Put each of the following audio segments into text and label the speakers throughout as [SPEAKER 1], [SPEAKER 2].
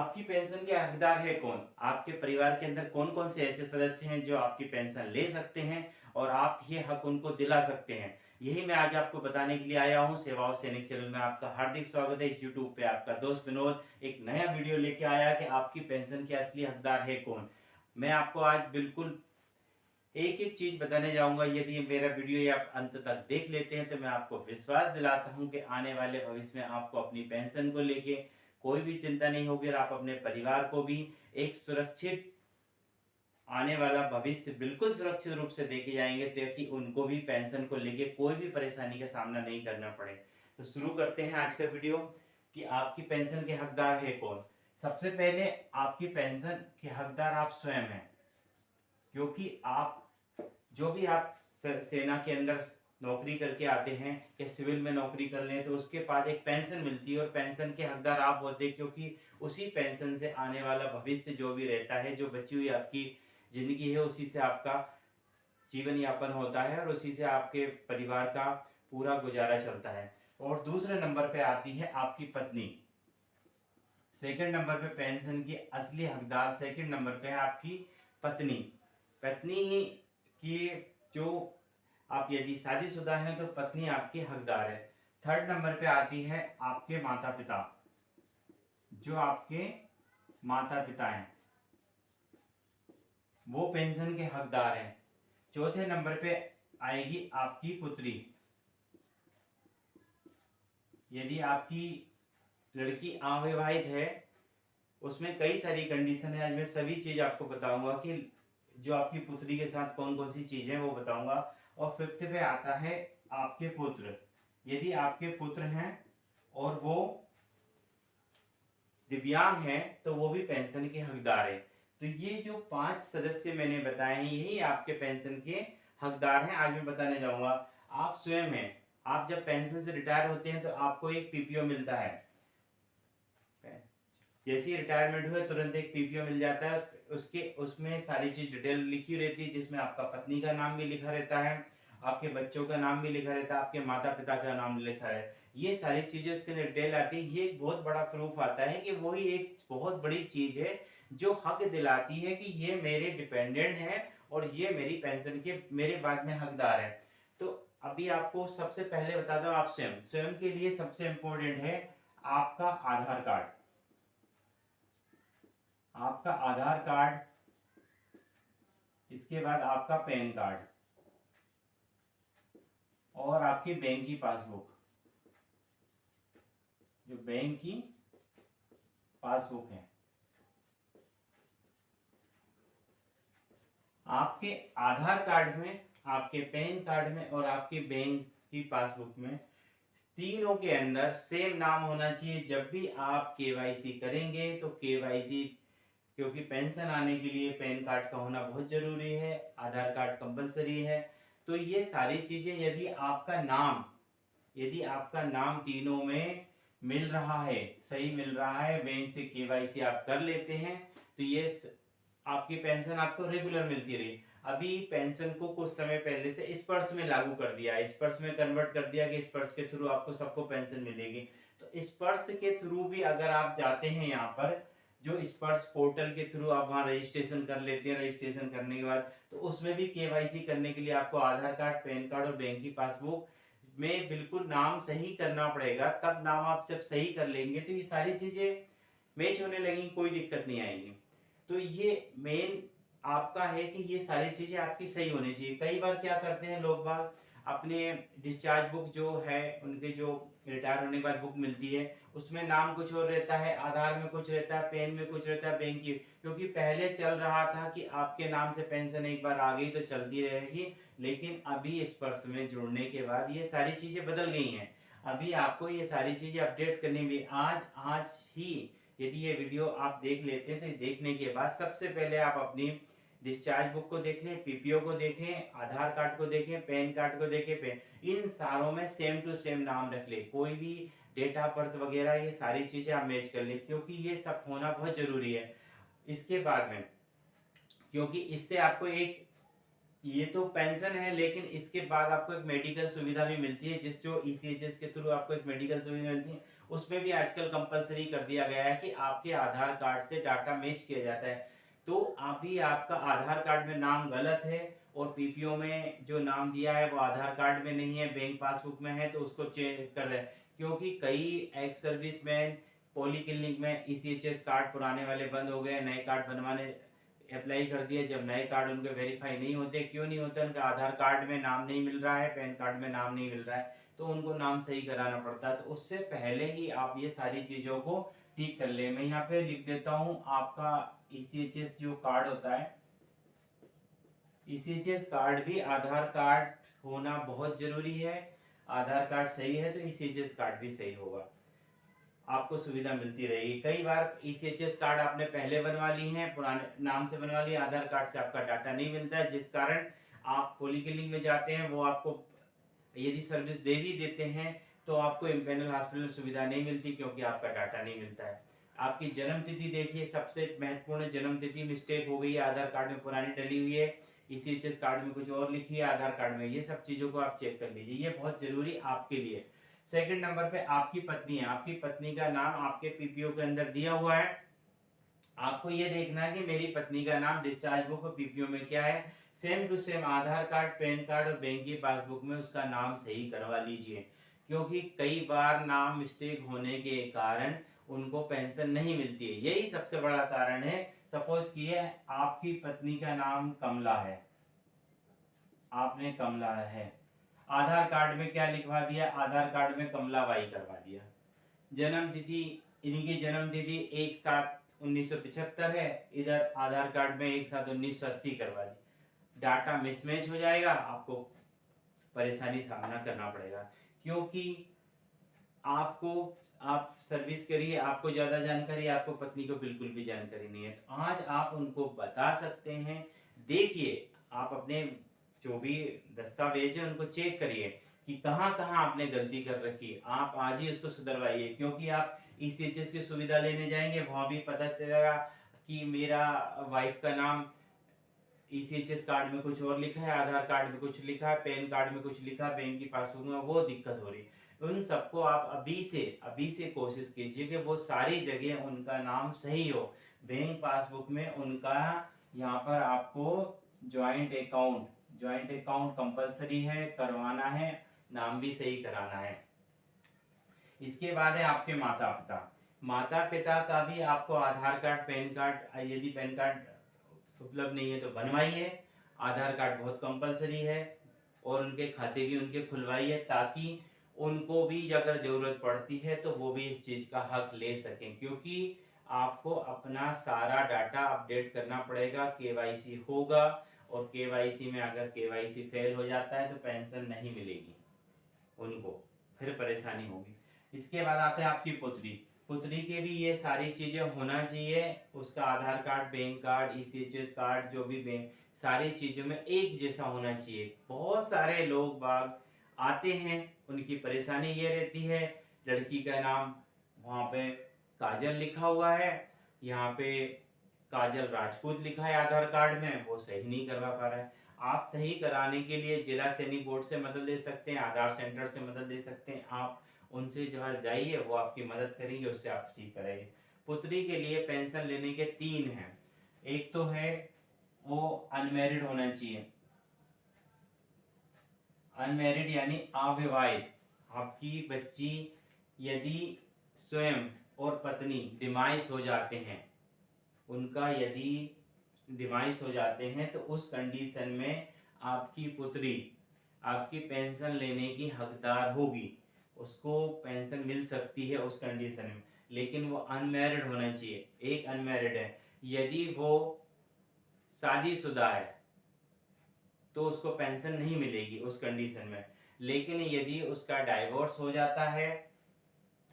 [SPEAKER 1] आपकी पेंशन के हकदार है कौन? आपके परिवार के अंदर कौन-कौन से ऐसे सदस्य हैं जो आपकी पेंशन ले सकते हैं और आप ये हक उनको दिला सकते हैं? यही मैं आज आपको बताने के लिए आया हूँ। सेवाओं सैनिक चैनल में आपका हार्दिक स्वागत है। यूट्यूब पे आपका दोस्त विनोद एक नया वीडियो लेके आया कि आपकी पेंशन के असली हकदार है कौन? मैं आपको आज बिल्कुल एक-एक चीज़ बताने जाऊँगा। यदि ये मेरा वीडियो ये आप अंत तक देख लेते हैं, तो मैं आपको विश्वास दिलाता हूँ कि आने वाले भविष्य में आपको अपनी पेंशन को लेके कोई भी चिंता नहीं होगी और आप अपने परिवार को भी एक सुरक्षित आने वाला भविष्य बिल्कुल सुरक्षित रूप से देके जाएँगे, ताकि उनको भी पेंशन को लेके कोई भी परेशानी का सामना नहीं करना पड़े। तो शुरू करते हैं आज का वीडियो कि आपकी पेंशन के हकदार है कौन? सबसे पहले आपकी पेंशन के हकदार आप स्वयं हैं। क्योंकि आप जो भी आप सेना के अंदर नौकरी करके आते हैं या सिविल में नौकरी कर लें, तो उसके बाद एक पेंशन मिलती है और पेंशन के हकदार आप होते हैं, क्योंकि उसी पेंशन से आने वाला भविष्य जो भी रहता है, जो बची हुई आपकी जिंदगी है, उसी से आपका जीवन यापन होता है और उसी से आपके परिवार का पूरा गुजारा चलता है। और दूसरे नंबर पे आती है आपकी पत्नी। सेकंड नंबर पे पेंशन की असली हकदार सेकंड नंबर पे है आपकी पत्नी। पत्नी की जो आप यदि शादीशुदा हैं तो पत्नी आपकी हकदार है। थर्ड नंबर पे आती है आपके माता पिता। जो आपके माता पिता हैं वो पेंशन के हकदार हैं। चौथे नंबर पे आएगी आपकी पुत्री। यदि आपकी लड़की अविवाहित है, उसमें कई सारी कंडीशन है। आज मैं सभी चीज आपको बताऊंगा कि जो आपकी पुत्री के साथ कौन कौन सी चीजें वो बताऊंगा। और फिफ्थ पे आता है आपके पुत्र। यदि आपके पुत्र हैं और वो दिव्यांग हैं, तो वो भी पेंशन के हकदार है। तो ये जो 5 सदस्य मैंने बताए हैं, यही आपके पेंशन के हकदार हैं। आज मैं बताने जाऊंगा। आप स्वयं हैं। आप जब पेंशन से रिटायर होते हैं तो आपको एक पीपीओ मिलता है। जैसे ही रिटायरमेंट हुए तुरंत एक पीपीओ मिल जाता है। उसके उसमें सारी चीज डिटेल लिखी रहती है, जिसमें आपका पत्नी का नाम भी लिखा रहता है, आपके बच्चों का नाम भी लिखा रहता है, आपके माता पिता का नाम लिखा है। ये सारी चीजें उसके अंदर डिटेल आती है। ये एक बहुत बड़ा प्रूफ आता है कि वही एक बहुत बड़ी चीज है जो हक दिलाती है कि ये मेरे डिपेंडेंट है और ये मेरी पेंशन के मेरे बाद में हकदार है। तो अभी आपको सबसे पहले बता दो, आप स्वयं स्वयं के लिए सबसे इंपॉर्टेंट है आपका आधार कार्ड। आपका आधार कार्ड, इसके बाद आपका पैन कार्ड और आपकी बैंक की पासबुक। जो बैंक की पासबुक है, आपके आधार कार्ड में, आपके पैन कार्ड में और आपके बैंक की पासबुक में तीनों के अंदर सेम नाम होना चाहिए। जब भी आप केवाईसी करेंगे तो केवाईसी, क्योंकि पेंशन आने के लिए पैन कार्ड का होना बहुत जरूरी है, आधार कार्ड कंपलसरी है। तो ये सारी चीजें यदि आपका नाम तीनों में मिल रहा है, सही मिल रहा है, बैंक से केवाईसी आप कर लेते हैं, तो ये आपकी पेंशन आपको रेगुलर मिलती रही। अभी पेंशन को कुछ समय पहले से स्पर्श में लागू कर दिया है, स्पर्श में कन्वर्ट कर दिया कि स्पर्श के थ्रू आपको सबको पेंशन मिलेगी। तो स्पर्श के थ्रू भी अगर आप जाते हैं, यहाँ पर जो स्पर्श पोर्टल के थ्रू आप वहां रजिस्ट्रेशन कर लेते हैं, रजिस्ट्रेशन करने के बाद तो उसमें भी केवाईसी करने के लिए आपको आधार कार्ड, पैन कार्ड और बैंक की पासबुक में बिल्कुल नाम सही करना पड़ेगा। तब नाम आप जब सही कर लेंगे तो ये सारी चीजें मैच होने लगेंगी, कोई दिक्कत नहीं आएगी। तो ये मेन आपका है कि ये सारी चीजें आपकी सही होनी चाहिए। कई बार क्या करते हैं लोग बाग, अपने डिस्चार्ज बुक जो है, उनके जो रिटायर होने के बाद बुक मिलती है, उसमें नाम कुछ और रहता है, आधार में कुछ रहता है, पेन में कुछ रहता है, बैंक की, क्योंकि पहले चल रहा था कि आपके नाम से पेंशन एक बार आ गई तो चलती रहेगी। लेकिन अभी स्पर्श में जुड़ने के बाद ये सारी चीजें बदल गई हैं। अभी आपको ये सारी चीजें अपडेट करनी भी आज ही, यदि ये वीडियो आप देख लेते हैं तो देखने के बाद सबसे पहले आप अपनी डिस्चार्ज बुक को देख लें, पीपीओ को देखें, आधार कार्ड को देखें, पैन कार्ड को देखें, इन सारों में सेम टू सेम नाम रख ले। कोई भी डेट ऑफ बर्थ वगैरह ये सारी चीजें आप मैच कर ले, क्योंकि ये सब होना बहुत जरूरी है। इसके बाद में, क्योंकि इससे आपको एक, ये तो पेंशन है, लेकिन इसके बाद आपको एक मेडिकल सुविधा भी मिलती है, जिस जो ईसीएचएस के थ्रू आपको एक मेडिकल सुविधा मिलती है। उसमें भी आजकल कंपलसरी कर दिया गया है कि आपके आधार कार्ड से डाटा मैच किया जाता है। तो अभी आपका आधार कार्ड में नाम गलत है और पीपीओ में जो नाम दिया है वो आधार कार्ड में नहीं है, बैंक पासबुक में है, तो उसको चेंज कर रहे हैं। क्योंकि कई एक्स सर्विसमैन पॉलीक्लिनिक में ईसीएचएस कार्ड पुराने वाले बंद हो गए, नए कार्ड बनवाने अप्लाई कर दिए। जब नए कार्ड उनके वेरीफाई नहीं होते, क्यों नहीं होते? उनका आधार कार्ड में नाम नहीं मिल रहा है, पैन कार्ड में नाम नहीं मिल रहा है, तो उनको नाम सही कराना पड़ता है। तो उससे पहले ही आप ये सारी चीजों को ठीक कर ले। मैं यहाँ पे लिख देता हूँ, आपका ईसीएचएस जो कार्ड होता है, ईसीएचएस कार्ड भी आधार कार्ड होना बहुत जरूरी है। आधार कार्ड सही है तो ईसीएचएस कार्ड भी सही होगा, आपको सुविधा मिलती रहेगी। कई बार ईसीएचएस कार्ड आपने पहले बनवा ली है, पुराने नाम से बनवा ली, आधार कार्ड से आपका डाटा नहीं मिलता है, जिस कारण आप पॉलीक्लिनिक में जाते हैं, वो आपको यदि सर्विस दे भी देते हैं तो आपको इम्पेनल हॉस्पिटल सुविधा नहीं मिलती, क्योंकि आपका डाटा नहीं मिलता है। आपकी जन्म तिथि देखिए, सबसे महत्वपूर्ण जन्म तिथि मिस्टेक हो गई है, आधार कार्ड में पुरानी डली हुई है, ईसीएचएस कार्ड में कुछ और लिखी है, आधार कार्ड में। ये सब चीजों को आप चेक कर लीजिए, ये बहुत जरूरी आपके लिए। सेकंड नंबर पे आपकी पत्नी है, आपकी पत्नी का नाम आपके पीपीओ के अंदर दिया हुआ है। आपको ये देखना है कि मेरी पत्नी का नाम डिस्चार्ज बुक और पीपीओ में क्या है, same to same Aadhaar card, PAN card और बैंक की पासबुक में उसका नाम सही करवा लीजिए। क्योंकि कई बार नाम मिस्टेक होने के कारण उनको पेंशन नहीं मिलती है, यही सबसे बड़ा कारण है। सपोज किए आपकी पत्नी का नाम कमला है, आपने कमला है, आधार कार्ड में क्या लिखवा दिया, आधार कार्ड में कमला बाई करवा दिया। जन्म तिथि, इनकी जन्म तिथि 1/7/1975 है, इधर आधार कार्ड में 1/7/1980 करवा दी। डाटा मिसमैच हो जाएगा, आपको परेशानी सामना करना पड़ेगा। क्योंकि आपको, आप सर्विस करिए, आपको ज्यादा जानकारी, आपको पत्नी को बिल्कुल भी जानकारी नहीं है, तो आज आप उनको बता सकते हैं। देखिए, आप अपने जो भी दस्तावेज है उनको चेक करिए कि कहाँ कहाँ आपने गलती कर रखी है, आप आज ही उसको सुधरवाइए। क्योंकि आप ईसीएचएस की सुविधा लेने जाएंगे, वहां भी पता चलेगा कि मेरा वाइफ का नाम ईसीएचएस कार्ड में कुछ और लिखा है, आधार कार्ड में कुछ लिखा है, पैन कार्ड में कुछ लिखा है, बैंक की पासबुक में वो दिक्कत हो रही है। उन सबको आप अभी से कोशिश कीजिए कि वो सारी जगह उनका नाम सही हो। बैंक पासबुक में उनका, यहाँ पर आपको ज्वाइंट अकाउंट कंपलसरी है, करवाना है, नाम भी सही कराना है। इसके बाद है आपके माता पिता। माता पिता का भी आपको आधार कार्ड, पैन कार्ड, यदि पैन कार्ड उपलब्ध नहीं है तो बनवाइए। आधार कार्ड बहुत कंपलसरी है, और उनके खाते भी उनके खुलवाइए, ताकि उनको भी अगर जरूरत पड़ती है तो वो भी इस चीज का हक ले सकें। क्योंकि आपको अपना सारा डाटा अपडेट करना पड़ेगा, केवाईसी होगा, और केवाईसी में अगर केवाईसी फेल हो जाता है तो पेंशन नहीं मिलेगी उनको, फिर परेशानी होगी। इसके बाद आते हैं आपकी पुत्री। पुत्री के भी ये सारी चीजें होना चाहिए, उसका Aadhaar card, bank card, ECHS card, जो भी बैंक, सारी चीजों में एक जैसा होना चाहिए। बहुत सारे लोग बाग आते हैं, उनकी परेशानी ये रहती है, लड़की का नाम वहां पे काजल लिखा हुआ है, यहाँ पे काजल राजपूत लिखा है आधार कार्ड में, वो सही नहीं करवा पा रहा है। आप सही कराने के लिए जिला सैनिक बोर्ड से मदद ले सकते हैं, आधार सेंटर से मदद ले सकते हैं। आप उनसे जहाँ जाइए, वो आपकी मदद करेंगे, उससे आप ठीक कराइए। पुत्री के लिए पेंशन लेने के 3 हैं। एक तो है वो अनमैरिड होना चाहिए, अनमैरिड यानी अविवाहित। आपकी बच्ची यदि स्वयं और पत्नी डिमाइस हो जाते हैं, उनका यदि डिमाइस हो जाते हैं, तो उस कंडीशन में आपकी पुत्री आपकी पेंशन लेने की हकदार होगी, उसको पेंशन मिल सकती है उस कंडीशन में। लेकिन वो अनमैरिड होना चाहिए। एक अनमैरिड है, यदि वो शादीशुदा है तो उसको पेंशन नहीं मिलेगी उस कंडीशन में। लेकिन यदि उसका डाइवोर्स हो जाता है,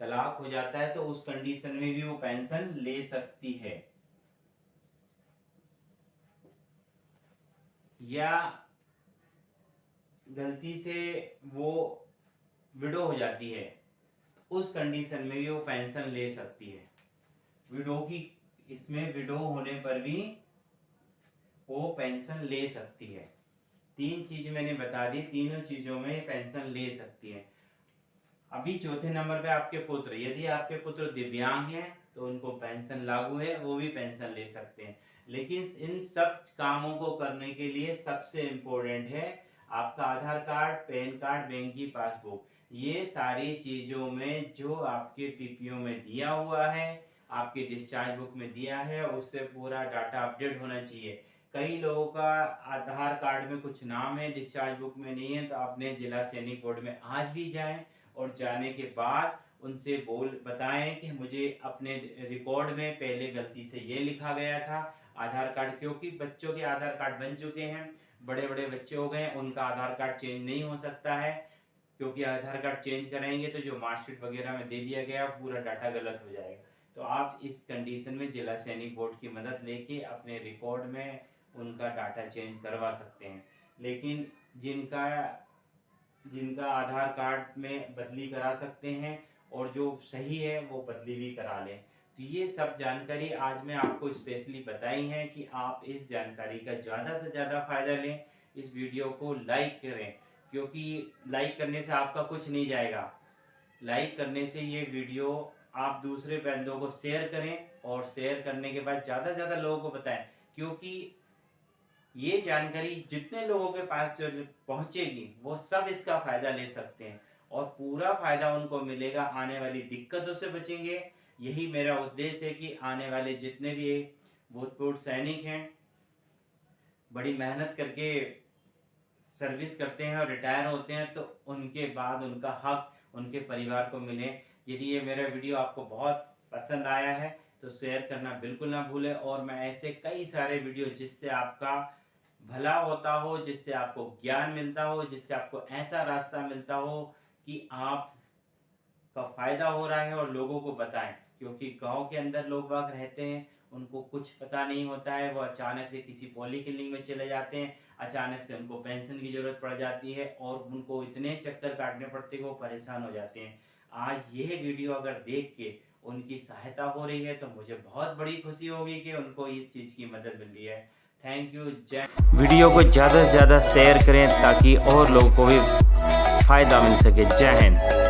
[SPEAKER 1] तलाक हो जाता है, तो उस कंडीशन में भी वो पेंशन ले सकती है। या गलती से वो विडो हो जाती है, उस कंडीशन में भी वो पेंशन ले सकती है। विडो की, इसमें विडो होने पर भी वो पेंशन ले सकती है। 3 चीज मैंने बता दी, तीनों चीजों में पेंशन ले सकती है। अभी चौथे नंबर पे आपके पुत्र, यदि आपके पुत्र दिव्यांग हैं तो उनको पेंशन लागू है, वो भी पेंशन ले सकते हैं। लेकिन इन सब कामों को करने के लिए सबसे इम्पोर्टेंट है आपका आधार कार्ड, पैन कार्ड, बैंक की पासबुक। ये सारी चीज़ों में जो आपके पीपीओ में दिया हुआ है, आपके डिस्चार्ज बुक में दिया है, उससे पूरा डाटा अपडेट होना चाहिए। कई लोगों का आधार कार्ड में कुछ नाम है, डिस्चार्ज बुक में नहीं है, तो अपने जिला सैनिक बोर्ड में आज भी जाएं और जाने के बाद उनसे बताएं कि मुझे अपने रिकॉर्ड में पहले गलती से ये लिखा गया था आधार कार्ड, क्योंकि बच्चों के आधार कार्ड बन चुके हैं, बड़े बड़े बच्चे हो गए, उनका आधार कार्ड चेंज नहीं हो सकता है, क्योंकि आधार कार्ड चेंज कराएंगे तो जो मार्कशीट वगैरह में दे दिया गया पूरा डाटा गलत हो जाएगा। तो आप इस कंडीशन में जिला सैनिक बोर्ड की मदद लेके अपने रिकॉर्ड में उनका डाटा चेंज करवा सकते हैं। लेकिन जिनका आधार कार्ड में बदली करा सकते हैं और जो सही है वो बदली भी करा लें। तो ये सब जानकारी आज मैं आपको स्पेशली बताई है कि आप इस जानकारी का ज़्यादा से ज़्यादा फ़ायदा लें। इस वीडियो को लाइक करें, क्योंकि लाइक करने से आपका कुछ नहीं जाएगा। लाइक करने से ये वीडियो आप दूसरे बंदों को शेयर करें और शेयर करने के बाद ज़्यादा से ज़्यादा लोगों को बताएं, क्योंकि ये जानकारी जितने लोगों के पास जो पहुंचेगी वो सब इसका फायदा ले सकते हैं और पूरा फायदा उनको मिलेगा, आने वाली दिक्कतों से बचेंगे। यही मेरा उद्देश्य है कि आने वाले जितने भी भूतपूर्व सैनिक हैं, बड़ी मेहनत करके सर्विस करते हैं और रिटायर होते हैं, तो उनके बाद उनका हक उनके परिवार को मिले। यदि ये मेरा वीडियो आपको बहुत पसंद आया है तो शेयर करना बिल्कुल ना भूलें। और मैं ऐसे कई सारे वीडियो जिससे आपका भला होता हो, जिससे आपको ज्ञान मिलता हो, जिससे आपको ऐसा रास्ता मिलता हो कि आप का फायदा हो रहा है और लोगों को बताएं, क्योंकि गांव के अंदर लोग बाग रहते हैं, उनको कुछ पता नहीं होता है, वो अचानक से किसी पॉलीक्लिनिक में चले जाते हैं, अचानक से उनको पेंशन की जरूरत पड़ जाती है और उनको इतने चक्कर काटने पड़ते हैं कि वो परेशान हो जाते हैं। आज ये वीडियो अगर देख के उनकी सहायता हो रही है तो मुझे बहुत बड़ी खुशी होगी कि उनको इस चीज़ की मदद मिल रही है। Thank you. जय। वीडियो को ज़्यादा से ज़्यादा शेयर करें ताकि और लोगों को भी फायदा मिल सके। जय हिंद।